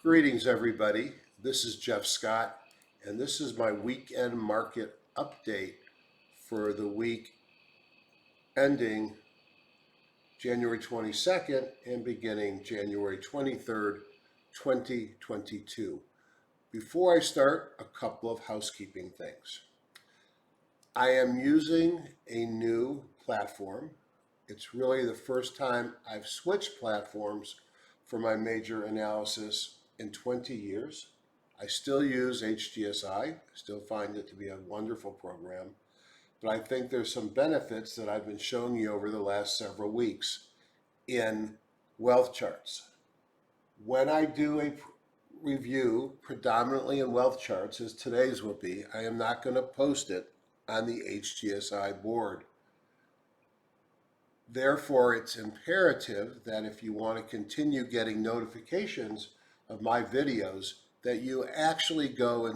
Greetings, everybody. This is Jeff Scott, and this is my weekend market update for the week ending January 22nd and beginning January 23rd, 2022. Before I start, a couple of housekeeping things. I am using a new platform. It's really the first time I've switched platforms for my major analysis in 20 years. I still use HGSI, still find it to be a wonderful program, but I think there's some benefits that I've been showing you over the last several weeks in wealth charts. When I do a review predominantly in wealth charts, as today's will be, I am not going to post it on the HGSI board. Therefore, it's imperative that if you want to continue getting notifications of my videos, that you actually go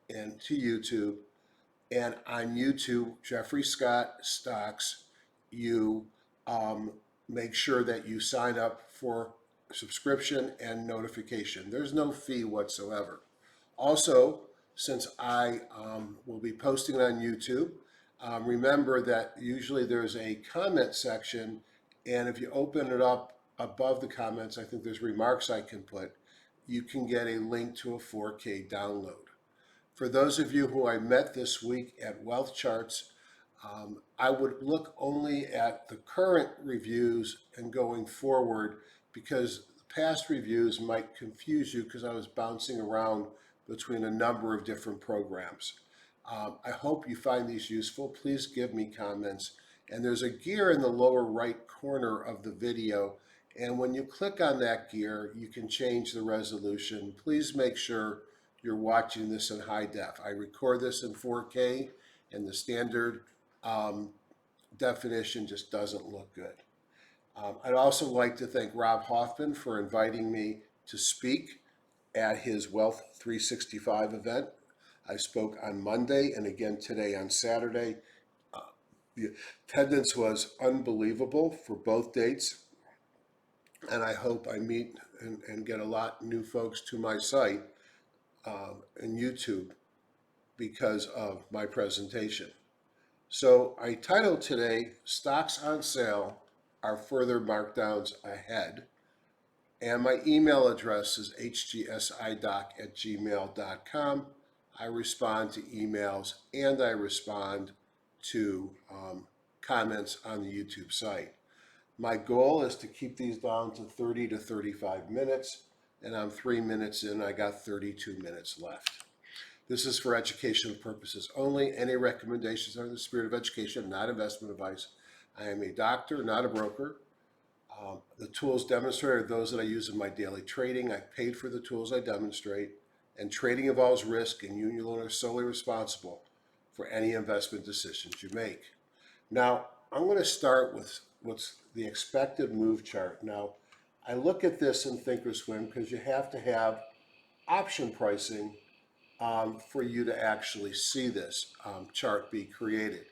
into YouTube, and on YouTube, Jeffrey Scott Stocks, you make sure that you sign up for subscription and notification. There's no fee whatsoever. Also, since I will be posting on YouTube, remember that usually there's a comment section, and if you open it up above the comments, I think there's remarks I can put. You can get a link to a 4K download. For those of you who I met this week at Wealth Charts, I would look only at the current reviews and going forward, because the past reviews might confuse you because I was bouncing around between a number of different programs. I hope you find these useful. Please give me comments. And there's a gear in the lower right corner of the video, and when you click on that gear, you can change the resolution. Please make sure you're watching this in high def. I record this in 4K, and the standard definition just doesn't look good. I'd also like to thank Rob Hoffman for inviting me to speak at his Wealth 365 event. I spoke on Monday and again today on Saturday. The attendance was unbelievable for both dates, and I hope I meet and get a lot of new folks to my site and YouTube because of my presentation. So I titled today, Stocks on Sale Are Further Markdowns Ahead, and my email address is hgsidoc@gmail.com. I respond to emails and I respond to comments on the YouTube site. My goal is to keep these down to 30 to 35 minutes, and I'm 3 minutes in. I got 32 minutes left. This is for educational purposes only. Any recommendations are in the spirit of education, not investment advice. I am a doctor, not a broker. The tools demonstrated are those that I use in my daily trading. I paid for the tools I demonstrate, and trading involves risk, and you alone are solely responsible for any investment decisions you make. Now, I'm going to start with what's the expected move chart. Now, I look at this in Thinkorswim because you have to have option pricing for you to actually see this chart be created.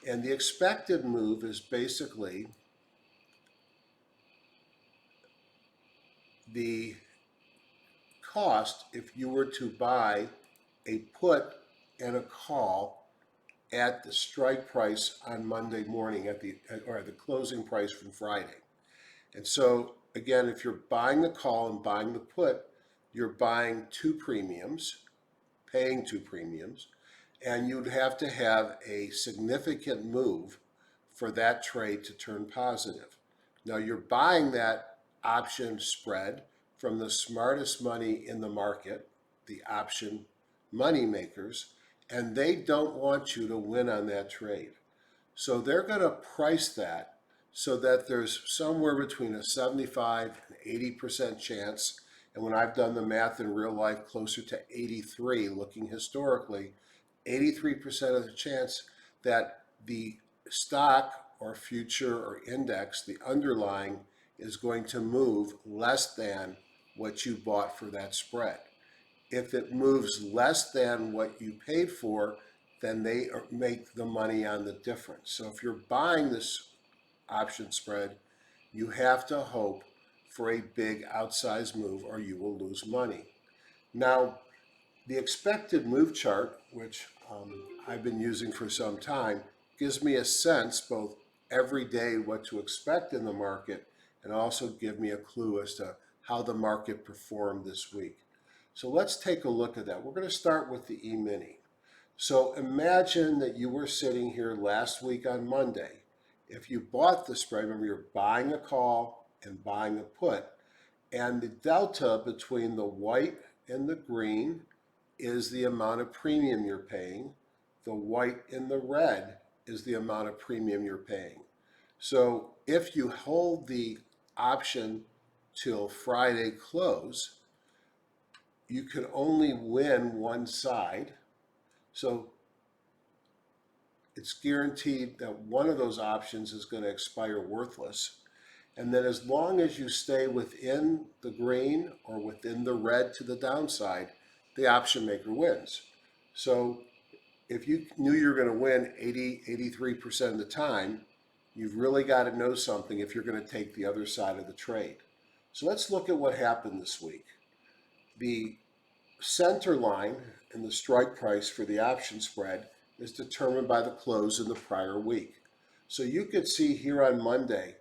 And the expected move is basically the cost if you were to buy a put and a call at the strike price on Monday morning or the closing price from Friday. And so again, if you're buying the call and buying the put, you're buying two premiums, paying two premiums, and you'd have to have a significant move for that trade to turn positive. Now you're buying that option spread from the smartest money in the market, the option money makers, and they don't want you to win on that trade. So they're going to price that so that there's somewhere between a 75 and 80% chance, and when I've done the math in real life, closer to 83, looking historically, 83% of the chance that the stock or future or index, the underlying, is going to move less than what you bought for that spread. If it moves less than what you paid for, then they make the money on the difference. So if you're buying this option spread, you have to hope for a big outsized move or you will lose money. Now, the expected move chart, which I've been using for some time, gives me a sense both every day what to expect in the market and also give me a clue as to how the market performed this week. So let's take a look at that. We're going to start with the E-mini. So imagine that you were sitting here last week on Monday. If you bought the spread, remember you're buying a call and buying a put, and the delta between the white and the green is the amount of premium you're paying. The white and the red is the amount of premium you're paying. So if you hold the option till Friday close, you can only win one side. So it's guaranteed that one of those options is going to expire worthless. And then as long as you stay within the green or within the red to the downside, the option maker wins. So if you knew you were going to win 83% of the time, you've really got to know something if you're going to take the other side of the trade. So let's look at what happened this week. The center line and the strike price for the option spread is determined by the close in the prior week. So you could see here on Monday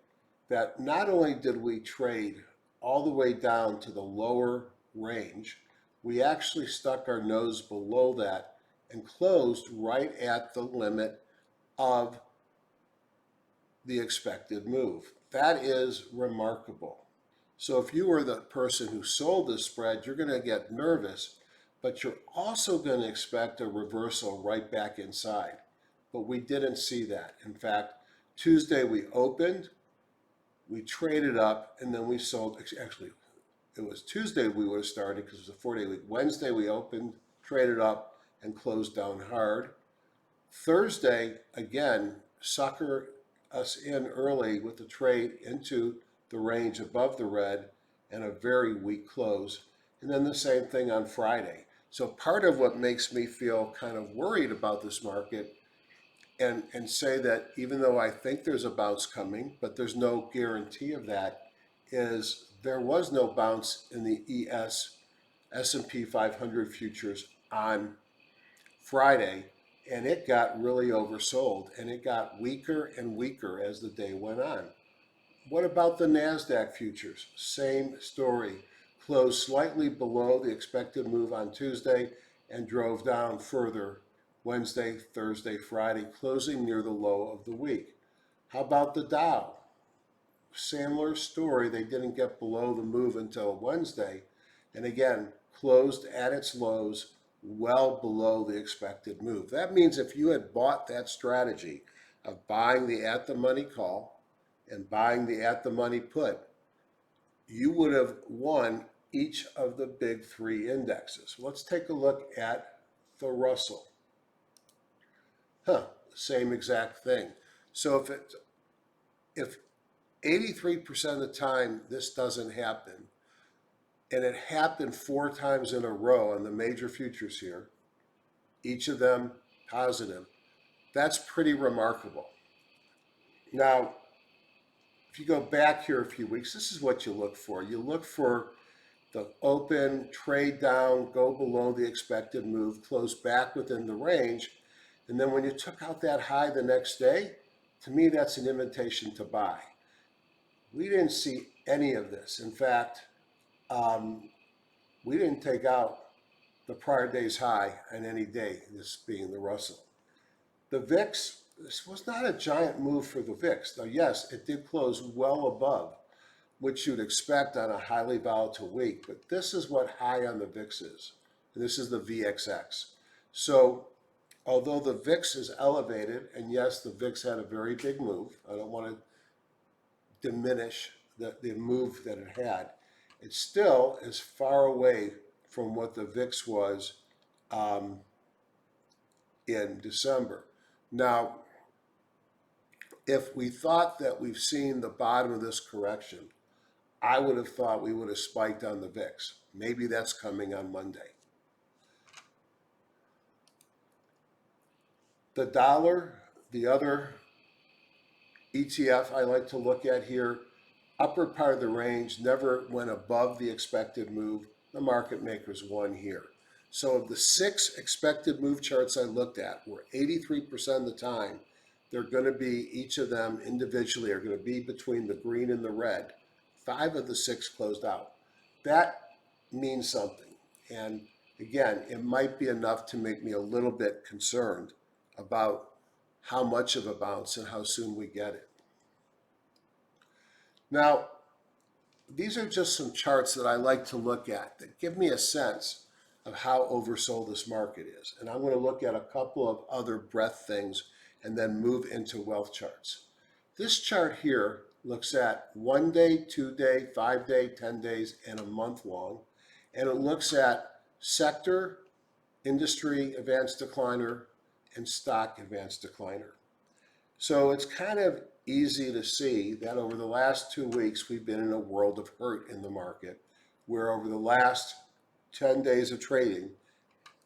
that not only did we trade all the way down to the lower range, we actually stuck our nose below that and closed right at the limit of the expected move. That is remarkable. So if you were the person who sold the spread, you're going to get nervous, but you're also going to expect a reversal right back inside. But we didn't see that. In fact, Tuesday we opened, we traded up, and then we sold. Actually, it was Tuesday we would have started because it was a 4-day week. Wednesday we opened, traded up, and closed down hard. Thursday, again, sucker us in early with the trade into the range above the red and a very weak close. And then the same thing on Friday. So part of what makes me feel kind of worried about this market and say that even though I think there's a bounce coming, but there's no guarantee of that, is there was no bounce in the S&P 500 futures on Friday, and it got really oversold, and it got weaker and weaker as the day went on. What about the NASDAQ futures? Same story. Closed slightly below the expected move on Tuesday and drove down further Wednesday, Thursday, Friday, closing near the low of the week. How about the Dow? Similar story. They didn't get below the move until Wednesday, and again, closed at its lows well below the expected move. That means if you had bought that strategy of buying the at-the-money call and buying the at-the-money put, you would have won each of the big three indexes. Let's take a look at the Russell. Same exact thing. So if 83% of the time this doesn't happen, and it happened 4 times in a row on the major futures here, each of them positive, that's pretty remarkable. Now, if you go back here a few weeks, this is what you look for. You look for the open, trade down, go below the expected move, close back within the range, and then when you took out that high the next day, to me that's an invitation to buy. We didn't see any of this. In fact, we didn't take out the prior day's high on any day, this being the Russell. The VIX, this was not a giant move for the VIX. Now, yes, it did close well above, which you'd expect on a highly volatile week, but this is what high on the VIX is. And this is the VXX. So although the VIX is elevated, and yes, the VIX had a very big move, I don't want to diminish the move that it had, it still is far away from what the VIX was in December. Now, if we thought that we've seen the bottom of this correction, I would have thought we would have spiked on the VIX. Maybe that's coming on Monday. The dollar, the other ETF I like to look at here, upper part of the range never went above the expected move. The market makers won here. So of the 6 expected move charts I looked at, were 83% of the time, they're going to be, each of them individually are going to be between the green and the red. 5 of the 6 closed out. That means something. And again, it might be enough to make me a little bit concerned about how much of a bounce and how soon we get it. Now, these are just some charts that I like to look at that give me a sense of how oversold this market is. And I'm going to look at a couple of other breadth things and then move into wealth charts. This chart here looks at 1 day, 2 day, 5 day, 10 days, and a month long. And it looks at sector, industry advanced decliner, and stock advanced decliner. So it's kind of easy to see that over the last 2 weeks, we've been in a world of hurt in the market, where over the last 10 days of trading,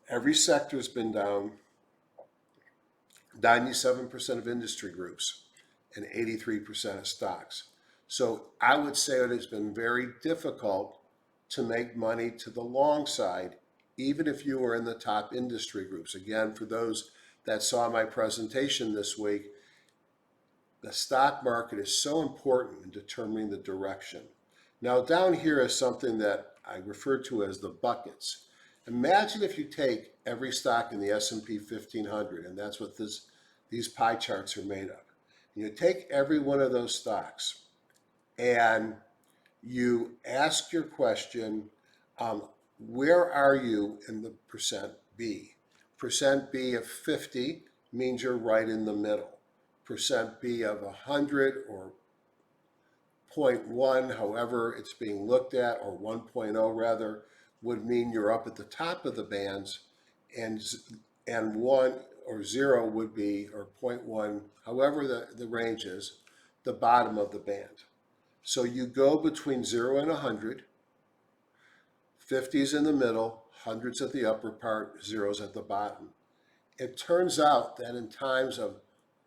every sector's been down, 97% of industry groups, and 83% of stocks. So I would say it has been very difficult to make money to the long side, even if you were in the top industry groups. Again, for those that saw my presentation this week, the stock market is so important in determining the direction. Now down here is something that I refer to as the buckets. Imagine if you take every stock in the S&P 1500, and that's what these pie charts are made of. And you take every one of those stocks and you ask your question, where are you in the percent B? Percent B of 50 means you're right in the middle. Percent B of 100 or 0.1, however it's being looked at, or 1.0 rather, would mean you're up at the top of the bands, and 1 or 0 would be, or 0.1, however the range is, the bottom of the band. So you go between 0 and 100, 50's in the middle, 100's at the upper part, 0's at the bottom. It turns out that in times of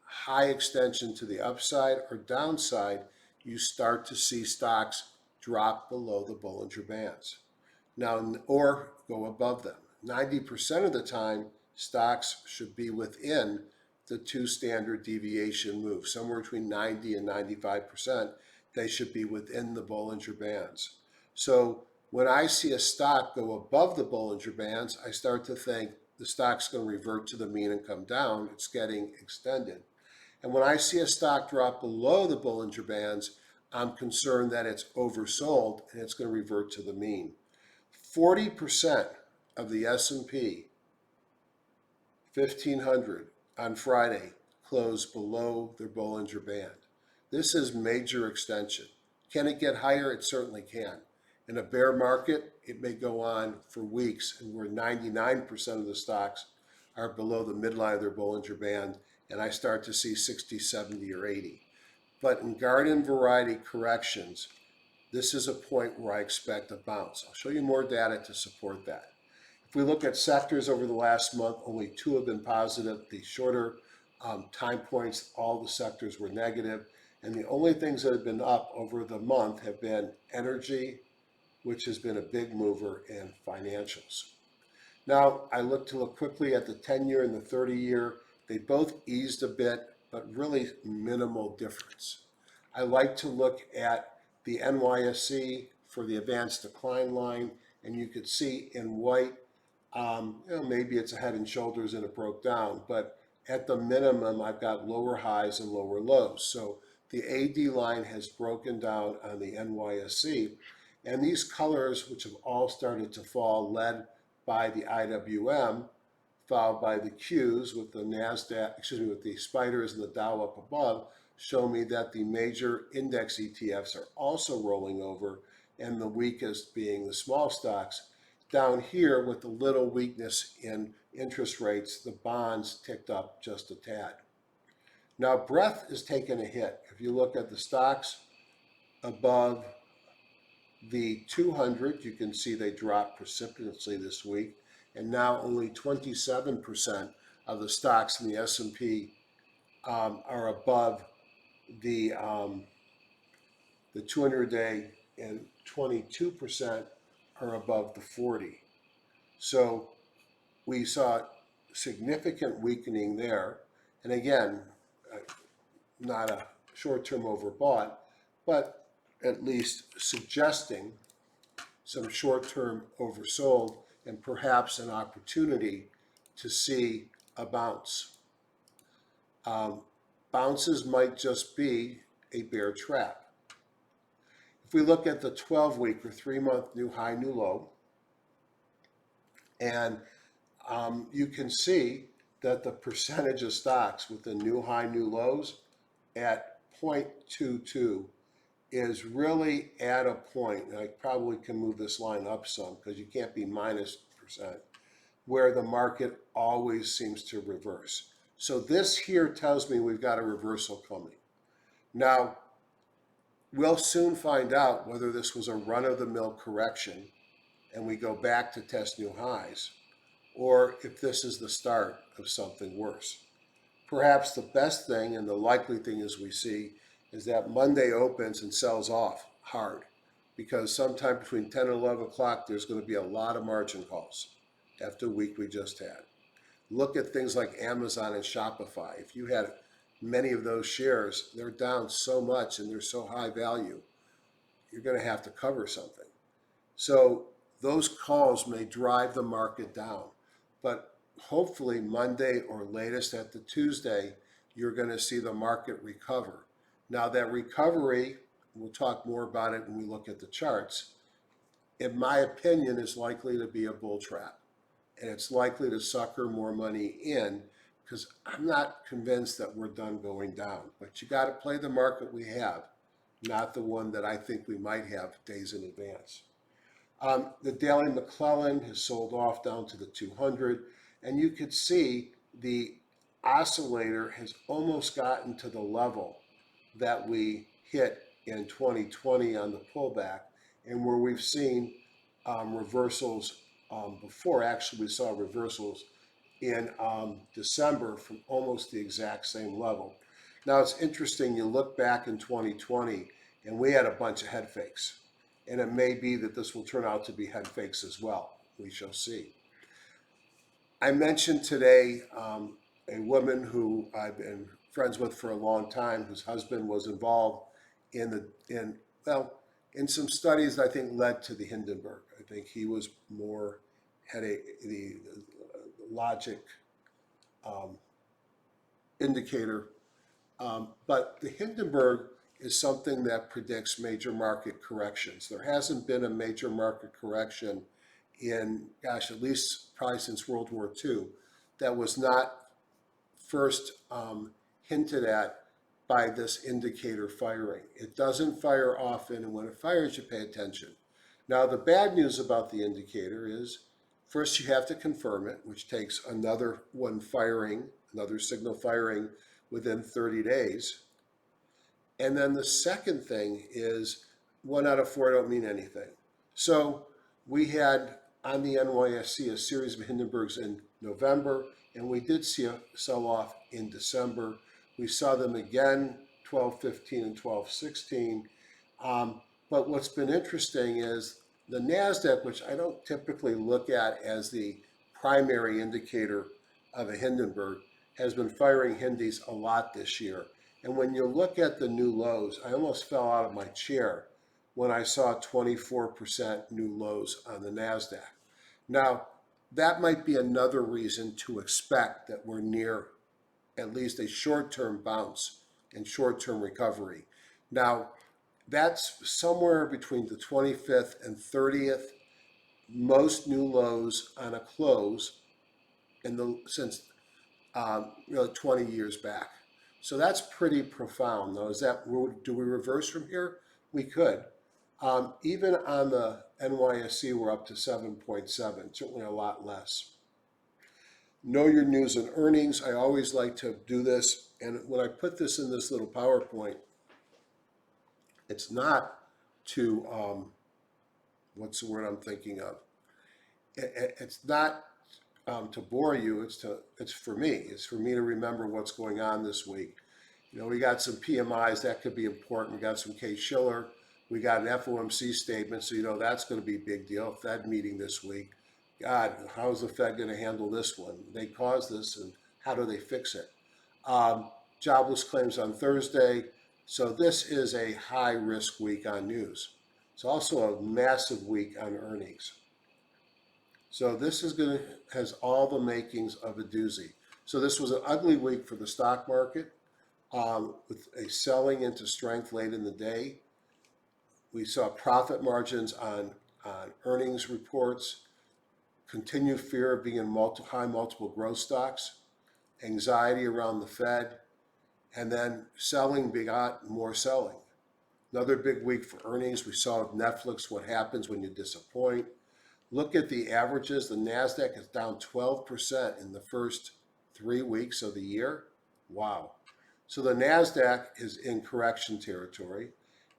high extension to the upside or downside, you start to see stocks drop below the Bollinger Bands. Now, or go above them. 90% of the time, stocks should be within the 2 standard deviation moves. Somewhere between 90 and 95%, they should be within the Bollinger Bands. So when I see a stock go above the Bollinger Bands, I start to think the stock's going to revert to the mean and come down. It's getting extended. And when I see a stock drop below the Bollinger Bands, I'm concerned that it's oversold and it's going to revert to the mean. 40% of the S&P 1500 on Friday closed below their Bollinger Band. This is major extension. Can it get higher? It certainly can. In a bear market, it may go on for weeks, and where 99% of the stocks are below the midline of their Bollinger Band, and I start to see 60, 70, or 80. But in garden variety corrections, this is a point where I expect a bounce. I'll show you more data to support that. If we look at sectors over the last month, only 2 have been positive. The shorter time points, all the sectors were negative. And the only things that have been up over the month have been energy, which has been a big mover, and financials. Now, I look quickly at the 10-year and the 30-year. They both eased a bit, but really minimal difference. I like to look at the NYSE for the advanced decline line, and you could see in white, maybe it's a head and shoulders and it broke down, but at the minimum, I've got lower highs and lower lows. So the AD line has broken down on the NYSE, and these colors, which have all started to fall, led by the IWM, followed by the Qs with the NASDAQ, with the spiders and the Dow up above, show me that the major index ETFs are also rolling over, and the weakest being the small stocks. Down here, with a little weakness in interest rates, the bonds ticked up just a tad. Now, breadth is taking a hit. If you look at the stocks above the 200, you can see they dropped precipitously this week, and now only 27% of the stocks in the S&P are above the the 200-day and 22% are above the 40. So we saw significant weakening there. And again, not a short-term overbought, but at least suggesting some short-term oversold and perhaps an opportunity to see a bounce. Bounces might just be a bear trap. If we look at the 12-week or 3-month new high, new low, and you can see that the percentage of stocks with the new high, new lows at 0.22 is really at a point, and I probably can move this line up some because you can't be minus percent, where the market always seems to reverse. So this here tells me we've got a reversal coming. Now, we'll soon find out whether this was a run-of-the-mill correction and we go back to test new highs, or if this is the start of something worse. Perhaps the best thing and the likely thing as we see is that Monday opens and sells off hard, because sometime between 10 and 11 o'clock there's going to be a lot of margin calls after a week we just had. Look at things like Amazon and Shopify. If you had many of those shares, they're down so much and they're so high value, you're going to have to cover something. So those calls may drive the market down. But hopefully Monday or latest at the Tuesday, you're going to see the market recover. Now that recovery, we'll talk more about it when we look at the charts, in my opinion, is likely to be a bull trap. And it's likely to sucker more money in, because I'm not convinced that we're done going down. But you got to play the market we have, not the one that I think we might have days in advance. The daily McClellan has sold off down to the 200, and you could see the oscillator has almost gotten to the level that we hit in 2020 on the pullback, and where we've seen reversals before. Actually, we saw reversals in December from almost the exact same level. Now, it's interesting, you look back in 2020, and we had a bunch of head fakes. And it may be that this will turn out to be head fakes as well. We shall see. I mentioned today a woman who I've been friends with for a long time, whose husband was involved in some studies that I think led to the Hindenburg. I think he was more had the logic indicator, but the Hindenburg is something that predicts major market corrections. There hasn't been a major market correction in, gosh, at least probably since World War II, that was not first hinted at by this indicator firing. It doesn't fire often, and when it fires, you pay attention. Now, the bad news about the indicator is, first you have to confirm it, which takes another one firing, another signal firing within 30 days. And then the second thing is 1 out of 4 don't mean anything. So we had on the NYSE a series of Hindenburgs in November, and we did see a sell-off in December. We saw them again 12-15 and 12-16. But what's been interesting is the NASDAQ, which I don't typically look at as the primary indicator of a Hindenburg, has been firing Hindis a lot this year. And when you look at the new lows, I almost fell out of my chair when I saw 24% new lows on the NASDAQ. Now, that might be another reason to expect that we're near at least a short-term bounce and short-term recovery. Now, that's somewhere between the 25th and 30th most new lows on a close since 20 years back. So that's pretty profound, though. Do we reverse from here? We could. Even on the NYSE, we're up to 7.7, certainly a lot less. Know your news and earnings. I always like to do this. And when I put this in this little PowerPoint, it's not to, what's the word I'm thinking of? It's not to bore you, it's for me. It's for me to remember what's going on this week. We got some PMIs that could be important. We got some Case-Shiller We got an FOMC statement, so you know that's going to be a big deal. Fed meeting this week. God, how is the Fed going to handle this one? They caused this, and how do they fix it? Jobless claims on Thursday. So this is a high risk week on news. It's also a massive week on earnings. So this is going to has all the makings of a doozy. So this was an ugly week for the stock market, with a selling into strength late in the day. We saw profit margins on earnings reports, continued fear of being in high multiple growth stocks, anxiety around the Fed, and then selling begot more selling. Another big week for earnings. We saw with Netflix what happens when you disappoint. Look at the averages. The NASDAQ is down 12% in the first 3 weeks of the year. Wow. So the NASDAQ is in correction territory.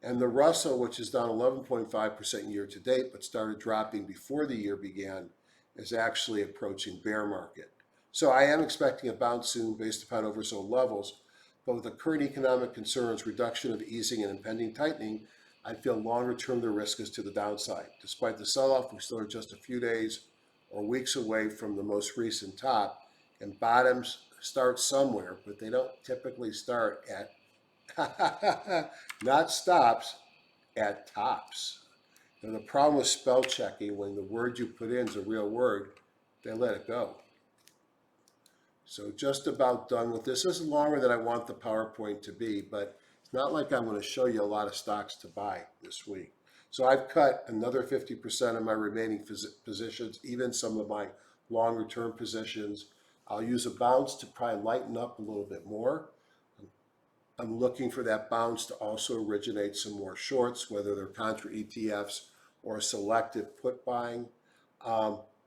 And the Russell, which is down 11.5% year to date, but started dropping before the year began, is actually approaching bear market. So I am expecting a bounce soon based upon oversold levels. But with the current economic concerns, reduction of easing and impending tightening, I feel longer term the risk is to the downside. Despite the sell-off, we still are just a few days or weeks away from the most recent top, and bottoms start somewhere, but they don't typically start at not stops, at tops. And the problem with spell checking, when the word you put in is a real word, they let it go. So just about done with this. This is longer than I want the PowerPoint to be, but it's not like I'm going to show you a lot of stocks to buy this week. So I've cut another 50% of my remaining positions, even some of my longer term positions. I'll use a bounce to probably lighten up a little bit more. I'm looking for that bounce to also originate some more shorts, whether they're contra ETFs or selective put buying.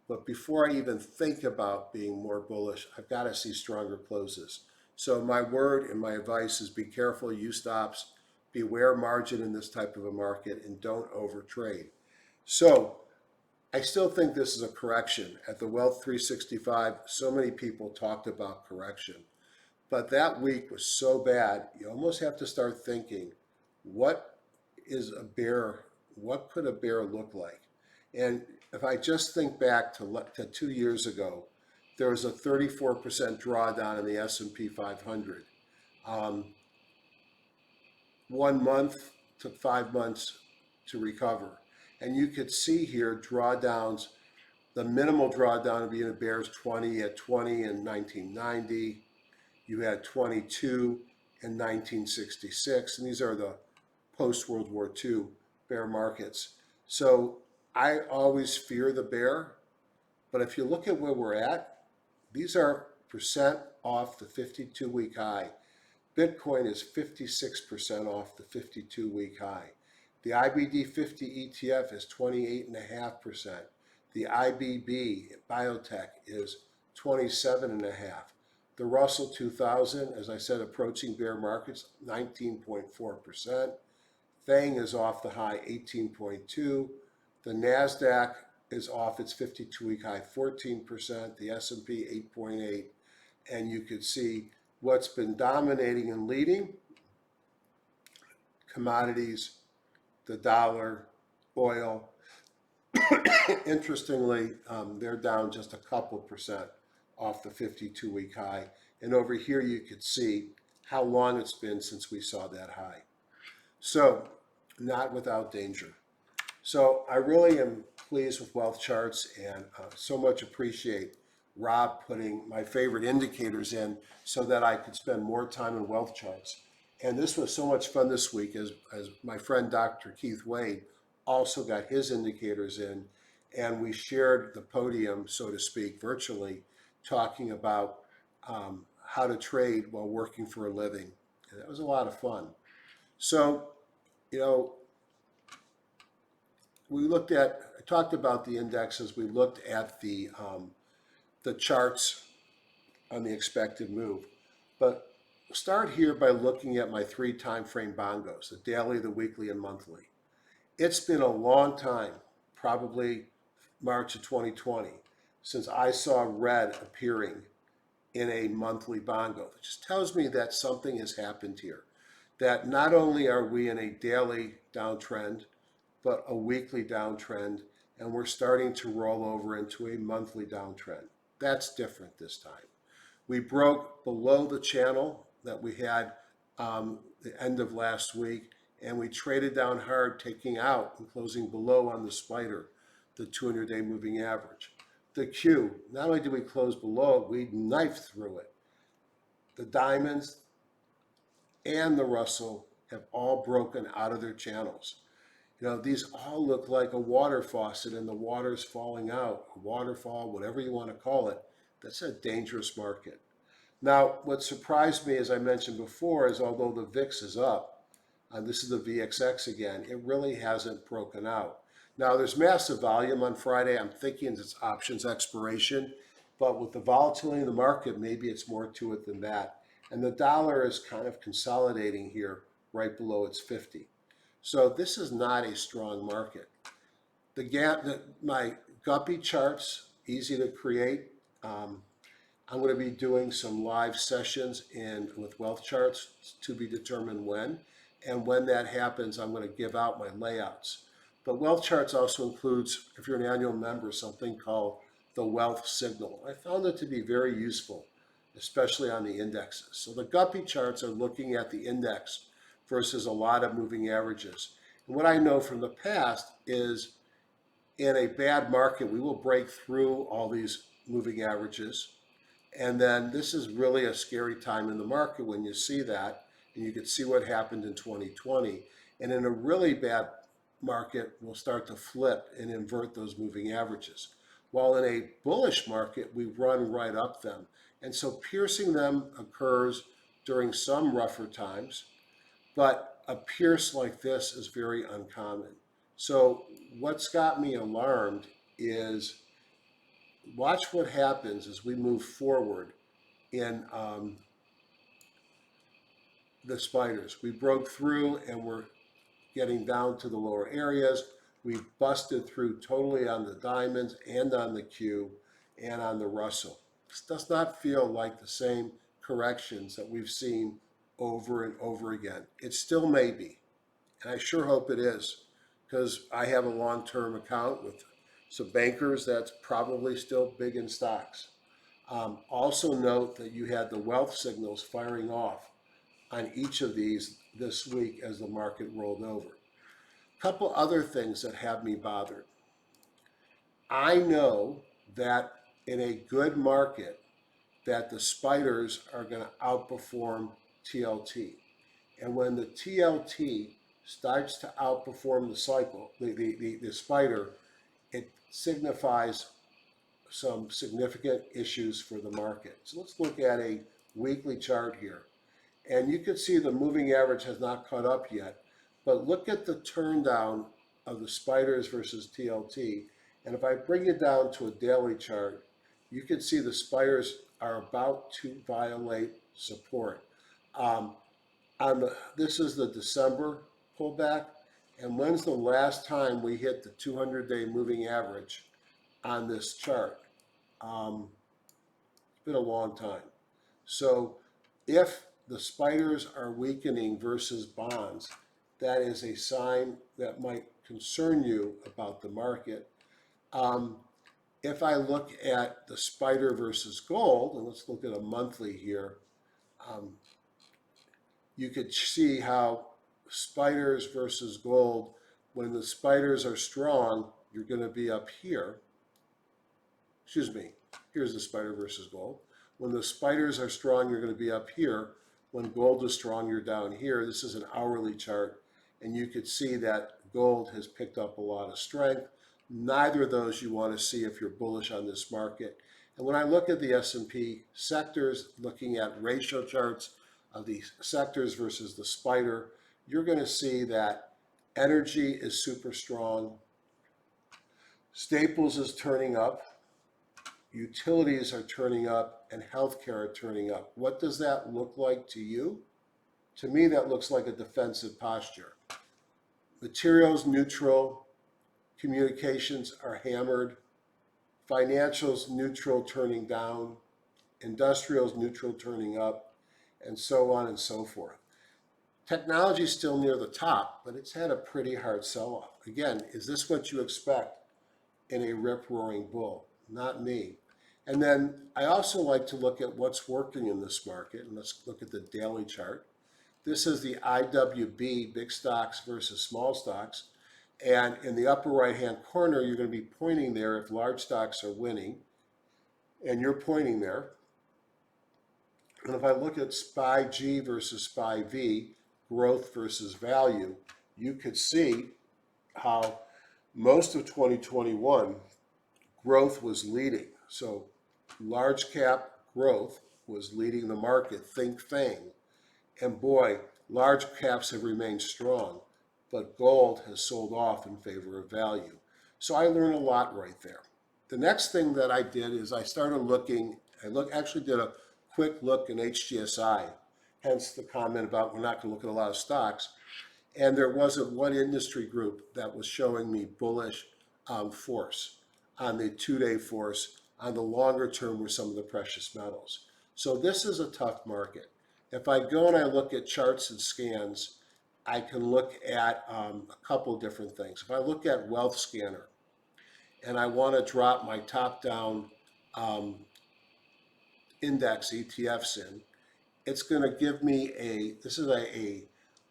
But before I even think about being more bullish, I've got to see stronger closes. So my word and my advice is be careful, use stops, beware margin in this type of a market, and don't overtrade. So I still think this is a correction. At the Wealth 365, so many people talked about correction. But that week was so bad, you almost have to start thinking, what is a bear? What could a bear look like? And if I just think back to 2 years ago, there was a 34% drawdown in the S&P 500. 1 month took 5 months to recover. And you could see here drawdowns. The minimal drawdown of being a bear is 20 at 20 in 1990. You had 22 in 1966, and these are the post-World War II bear markets. So I always fear the bear, but if you look at where we're at, these are percent off the 52-week high. Bitcoin is 56% off the 52-week high. The IBD 50 ETF is 28.5%. The IBB biotech is 27.5%. The Russell 2000, as I said, approaching bear markets, 19.4%. FANG is off the high, 18.2%. The NASDAQ is off its 52-week high, 14%. The S&P, 8.8%. And you could see what's been dominating and leading: commodities, the dollar, oil. Interestingly, they're down just a couple percent off the 52-week high. And over here you could see how long it's been since we saw that high. So not without danger. So I really am pleased with wealth charts, and so much appreciate Rob putting my favorite indicators in so that I could spend more time in wealth charts. And this was so much fun this week as my friend Dr. Keith Wade also got his indicators in, and we shared the podium, so to speak, virtually, talking about how to trade while working for a living. And that was a lot of fun. So, you know, I talked about the indexes. We looked at the charts on the expected move. But start here by looking at my 3 time frame bongos, the daily, the weekly, and monthly. It's been a long time, probably March of 2020, since I saw red appearing in a monthly bongo. It just tells me that something has happened here. that not only are we in a daily downtrend, but a weekly downtrend, and we're starting to roll over into a monthly downtrend. That's different this time. We broke below the channel that we had the end of last week, and we traded down hard, taking out and closing below on the spider, the 200-day moving average. The Q, not only did we close below it, we knifed through it. The diamonds and the Russell have all broken out of their channels. You know, these all look like a water faucet and the water's falling out, a waterfall, whatever you want to call it. That's a dangerous market. Now, what surprised me, as I mentioned before, is although the VIX is up, this is the VXX again, it really hasn't broken out. Now, there's massive volume on Friday. I'm thinking it's options expiration, but with the volatility in the market, maybe it's more to it than that. And the dollar is kind of consolidating here right below its 50. So this is not a strong market. The gap, my guppy charts, easy to create. I'm going to be doing some live sessions with wealth charts, to be determined when. And when that happens, I'm going to give out my layouts. But wealth charts also includes, if you're an annual member, something called the wealth signal. I found it to be very useful, especially on the indexes. So the guppy charts are looking at the index versus a lot of moving averages. And what I know from the past is in a bad market, we will break through all these moving averages. And then this is really a scary time in the market when you see that, and you can see what happened in 2020. And in a really bad market, we'll start to flip and invert those moving averages. While in a bullish market, we run right up them. And so piercing them occurs during some rougher times, but a pierce like this is very uncommon. So what's got me alarmed is watch what happens as we move forward in the spiders. We broke through and we're getting down to the lower areas. We busted through totally on the diamonds and on the Q and on the Russell. This does not feel like the same corrections that we've seen over and over again. It still may be, and I sure hope it is, because I have a long-term account with some bankers that's probably still big in stocks. Also note that you had the wealth signals firing off on each of these this week as the market rolled over. A couple other things that have me bothered. I know that in a good market that the spiders are going to outperform TLT. And when the TLT starts to outperform the cycle, the spider, it signifies some significant issues for the market. So let's look at a weekly chart here. And you can see the moving average has not caught up yet, but look at the turn down of the spiders versus TLT. And if I bring it down to a daily chart, you can see the spiders are about to violate support. This is the December pullback. And when's the last time we hit the 200-day moving average on this chart? It's been a long time. So if the spiders are weakening versus bonds, that is a sign that might concern you about the market. If I look at the spider versus gold, and let's look at a monthly here, you could see how spiders versus gold, when the spiders are strong, you're going to be up here. Excuse me, here's the spider versus gold. When the spiders are strong, you're going to be up here. When gold is strong, you're down here. This is an hourly chart, and you could see that gold has picked up a lot of strength. Neither of those you want to see if you're bullish on this market. And when I look at the S&P sectors, looking at ratio charts of the sectors versus the spider, you're going to see that energy is super strong. Staples is turning up. Utilities are turning up, and healthcare are turning up. What does that look like to you? To me, that looks like a defensive posture. Materials neutral, communications are hammered, financials neutral turning down, industrials neutral turning up, and so on and so forth. Technology is still near the top, but it's had a pretty hard sell-off. Again, is this what you expect in a rip-roaring bull? Not me. And then I also like to look at what's working in this market, and let's look at the daily chart. This is the IWB, big stocks versus small stocks. And in the upper right-hand corner, you're going to be pointing there if large stocks are winning, and you're pointing there. And if I look at SPY G versus SPY V, growth versus value, you could see how most of 2021, growth was leading. So large cap growth was leading the market, think FANG. And boy, large caps have remained strong, but gold has sold off in favor of value. So I learned a lot right there. The next thing that I did is I started looking, actually did a quick look in HGSI, hence the comment about we're not going to look at a lot of stocks. And there wasn't one industry group that was showing me bullish force on the 2-day force. On the longer term were some of the precious metals. So this is a tough market. If I go and I look at charts and scans, I can look at a couple different things. If I look at Wealth Scanner and I want to drop my top-down index ETFs in, it's going to give me this is a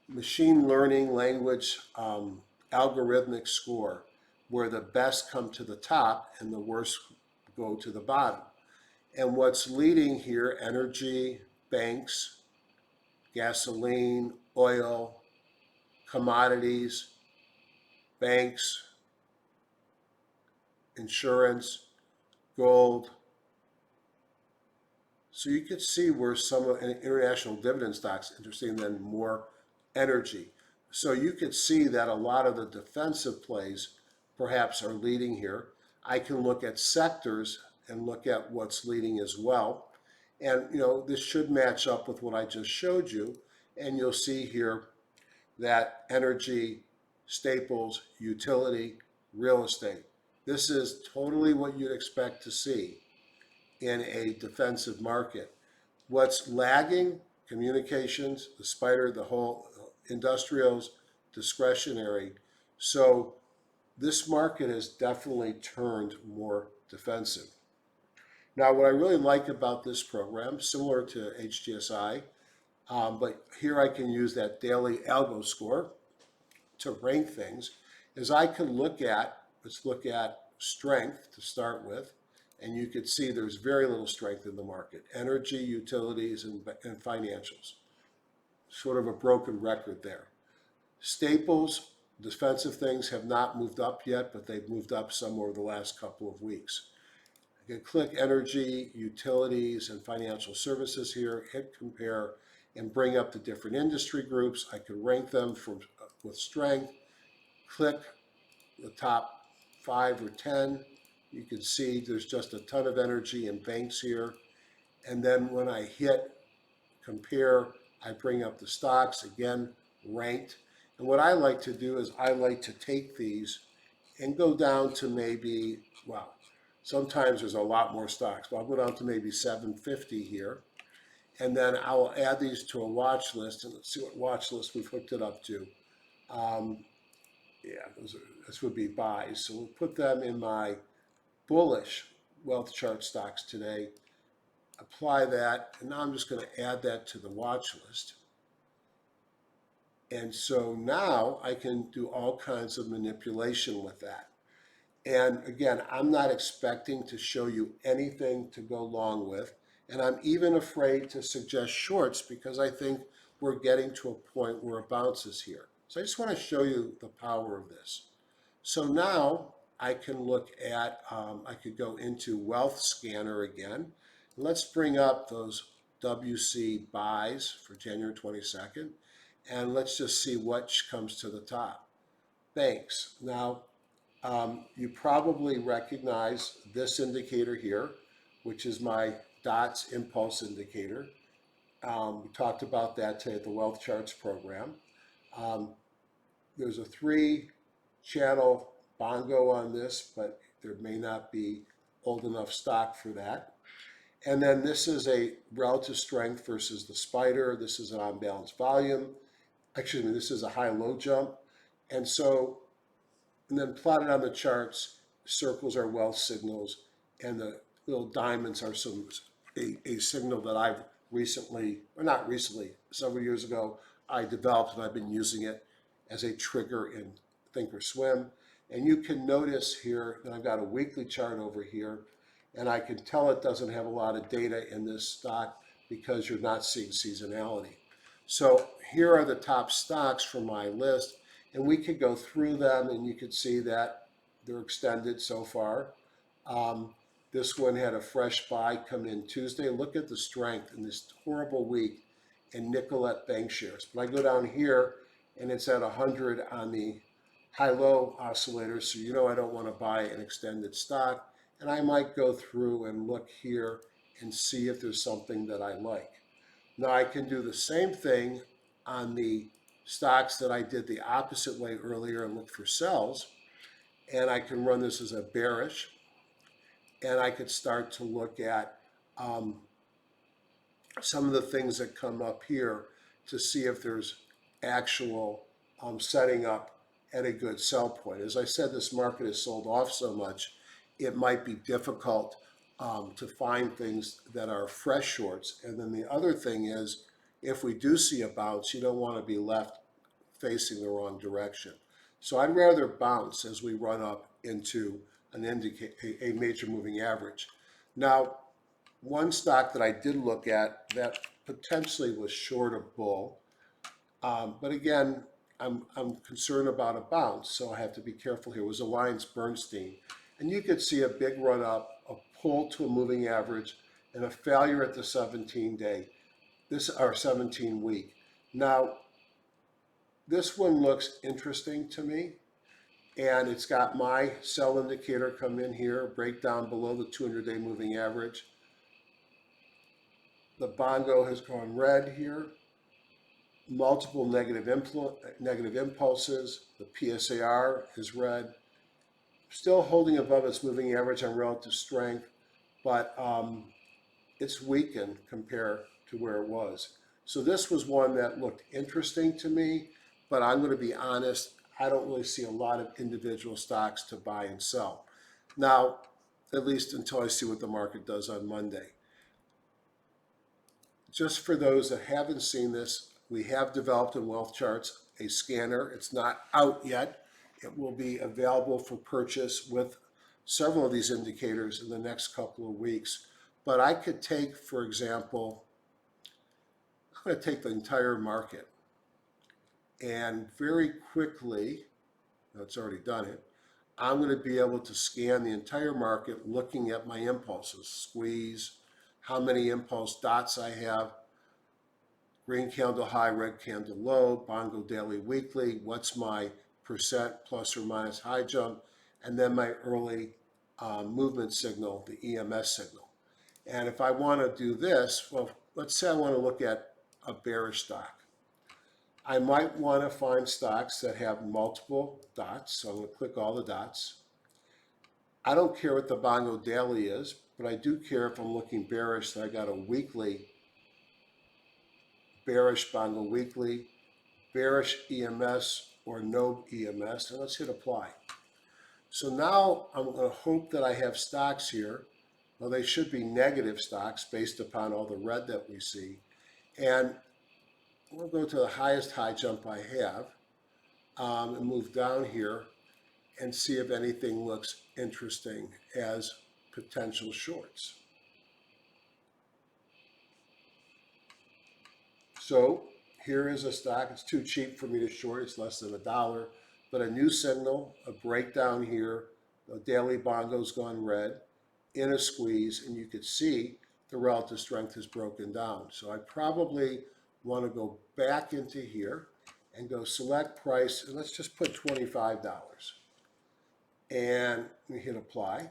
machine learning language algorithmic score where the best come to the top and the worst go to the bottom. And what's leading here, energy, banks, gasoline, oil, commodities, banks, insurance, gold. So you could see where some of international dividend stocks interesting than more energy. So you could see that a lot of the defensive plays perhaps are leading here. I can look at sectors and look at what's leading as well. And this should match up with what I just showed you. And you'll see here that energy, staples, utility, real estate. This is totally what you'd expect to see in a defensive market. What's lagging? Communications, the spider, the whole industrials, discretionary. So this market has definitely turned more defensive. Now, what I really like about this program, similar to HGSI, but here I can use that daily algo score to rank things, is I can look at, let's look at strength to start with, and you can see there's very little strength in the market. Energy, utilities, and financials. Sort of a broken record there. Staples, defensive things have not moved up yet, but they've moved up some over the last couple of weeks. I can click energy, utilities, and financial services here, hit compare, and bring up the different industry groups. I can rank them with strength, click the top 5 or 10. You can see there's just a ton of energy in banks here. And then when I hit compare, I bring up the stocks, again, ranked. And what I like to do is I like to take these and go down to maybe, well, sometimes there's a lot more stocks, but I'll go down to maybe 750 here. And then I will add these to a watch list, and let's see what watch list we've hooked it up to. This would be buys. So we'll put them in my bullish wealth chart stocks today. Apply that, and now I'm just going to add that to the watch list. And so now I can do all kinds of manipulation with that. And again, I'm not expecting to show you anything to go long with. And I'm even afraid to suggest shorts because I think we're getting to a point where it bounces here. So I just want to show you the power of this. So now I can look at, I could go into Wealth Scanner again. Let's bring up those WC buys for January 22nd. And let's just see what comes to the top. Banks. Now, you probably recognize this indicator here, which is my DOTS impulse indicator. We talked about that today at the Wealth Charts program. There's a 3-channel bongo on this, but there may not be old enough stock for that. And then this is a relative strength versus the spider. This is an unbalanced volume. Actually, this is a high-low jump. And so, and then plotted on the charts, circles are wealth signals, and the little diamonds are a signal that I've recently, or not recently, several years ago, I developed, and I've been using it as a trigger in Thinkorswim. And you can notice here that I've got a weekly chart over here, and I can tell it doesn't have a lot of data in this stock because you're not seeing seasonality. So here are the top stocks from my list, and we could go through them, and you can see that they're extended so far. This one had a fresh buy come in Tuesday. Look at the strength in this horrible week in Nicolette Bank shares. But I go down here, and it's at 100 on the high-low oscillator, so you know I don't want to buy an extended stock. And I might go through and look here and see if there's something that I like. Now I can do the same thing on the stocks that I did the opposite way earlier and look for sells. And I can run this as a bearish. And I could start to look at some of the things that come up here to see if there's actual setting up at a good sell point. As I said, this market is sold off so much, it might be difficult to find things that are fresh shorts. And then the other thing is, if we do see a bounce, you don't want to be left facing the wrong direction. So I'd rather bounce as we run up into a major moving average. Now, one stock that I did look at that potentially was short of bull, but again, I'm concerned about a bounce, so I have to be careful here, was AllianceBernstein. And you could see a big run up, a pull to a moving average, and a failure at the 17-day, or 17-week. Now, this one looks interesting to me, and it's got my sell indicator come in here, break down below the 200-day moving average. The bongo has gone red here. Multiple negative impulses. The PSAR is red. Still holding above its moving average on relative strength, but it's weakened compared to where it was. So this was one that looked interesting to me, but I'm going to be honest, I don't really see a lot of individual stocks to buy and sell. Now, at least until I see what the market does on Monday. Just for those that haven't seen this, we have developed in Wealth Charts a scanner. It's not out yet. It will be available for purchase with several of these indicators in the next couple of weeks. But I could take, for example, I'm going to take the entire market and very quickly, no, it's already done it, I'm going to be able to scan the entire market looking at my impulses, squeeze, how many impulse dots I have, green candle high, red candle low, bongo daily, weekly, what's my percent plus or minus high jump, and then my early movement signal, the EMS signal. And if I want to do this, well, let's say I want to look at a bearish stock. I might want to find stocks that have multiple dots, so I'm going to click all the dots. I don't care what the bongo daily is, but I do care if I'm looking bearish that I got a weekly, bearish bongo weekly, bearish EMS or no EMS, and let's hit apply. So now I'm going to hope that I have stocks here. Well, they should be negative stocks based upon all the red that we see. And we'll go to the highest high jump I have and move down here and see if anything looks interesting as potential shorts. So here is a stock. It's too cheap for me to short. It's less than $1. But a new signal, a breakdown here. The daily bongo's gone red in a squeeze, and you could see the relative strength is broken down. So I probably want to go back into here and go select price, and let's just put $25. And we hit apply.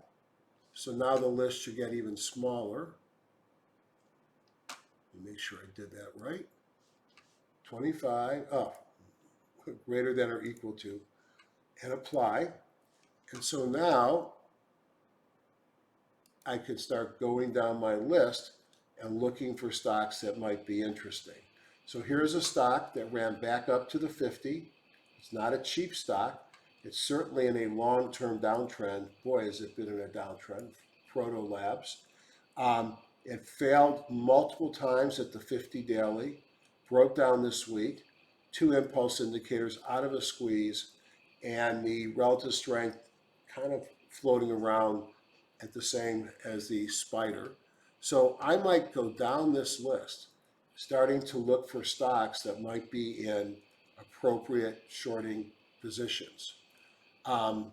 So now the list should get even smaller. Let me make sure I did that right. 25, greater than or equal to, and apply. And so now I could start going down my list and looking for stocks that might be interesting. So here's a stock that ran back up to the 50. It's not a cheap stock. It's certainly in a long-term downtrend. Boy, has it been in a downtrend. Proto Labs. It failed multiple times at the 50 daily, broke down this week, two impulse indicators out of a squeeze, and the relative strength kind of floating around at the same as the spider. So I might go down this list, starting to look for stocks that might be in appropriate shorting positions. Um,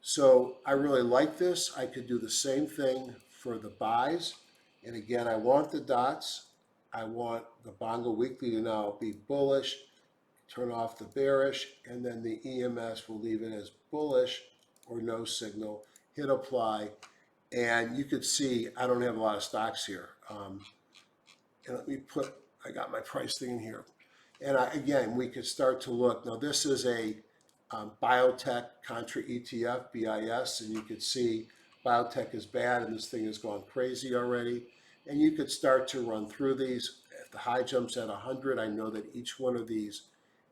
so I really like this. I could do the same thing for the buys. And again, I want the dots. I want the Bongo Weekly to now be bullish, turn off the bearish, and then the EMS will leave it as bullish or no signal. Hit apply. And you could see I don't have a lot of stocks here. And let me put, I got my price thing in here. And again, we could start to look. Now, this is a biotech contra ETF, BIS, and you could see biotech is bad and this thing has gone crazy already. And you could start to run through these. If the high jumps at 100, I know that each one of these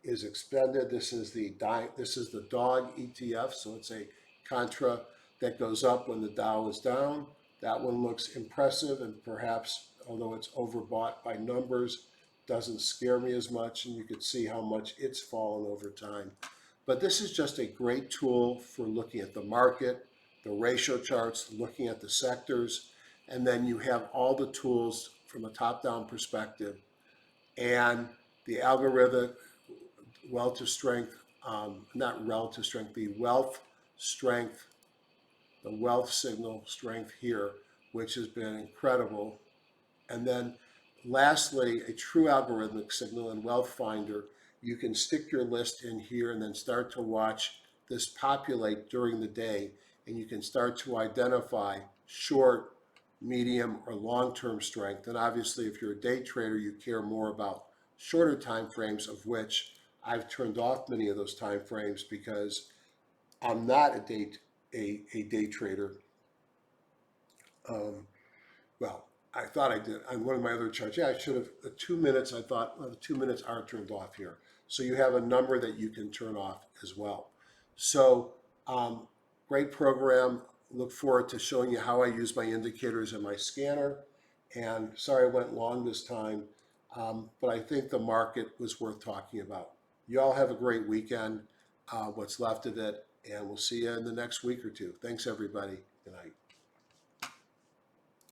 is expended. This is the dog ETF, so it's a contra that goes up when the Dow is down. That one looks impressive and perhaps, although it's overbought by numbers, doesn't scare me as much, and you could see how much it's fallen over time. But this is just a great tool for looking at the market, the ratio charts, looking at the sectors, and then you have all the tools from a top-down perspective and the algorithmic relative strength, not relative strength, the wealth strength, the wealth signal strength here, which has been incredible. And then lastly, a true algorithmic signal in Wealth Finder. You can stick your list in here and then start to watch this populate during the day, and you can start to identify short, medium, or long-term strength. And obviously, if you're a day trader, you care more about shorter time frames, of which I've turned off many of those time frames because I'm not a day trader. Well, I thought I did on one of my other charts. Yeah, I should have. The 2 minutes, I thought, well, the 2 minutes are turned off here. So you have a number that you can turn off as well. So great program. Look forward to showing you how I use my indicators and my scanner. And sorry I went long this time, but I think the market was worth talking about. You all have a great weekend, what's left of it, and we'll see you in the next week or two. Thanks, everybody. Good night.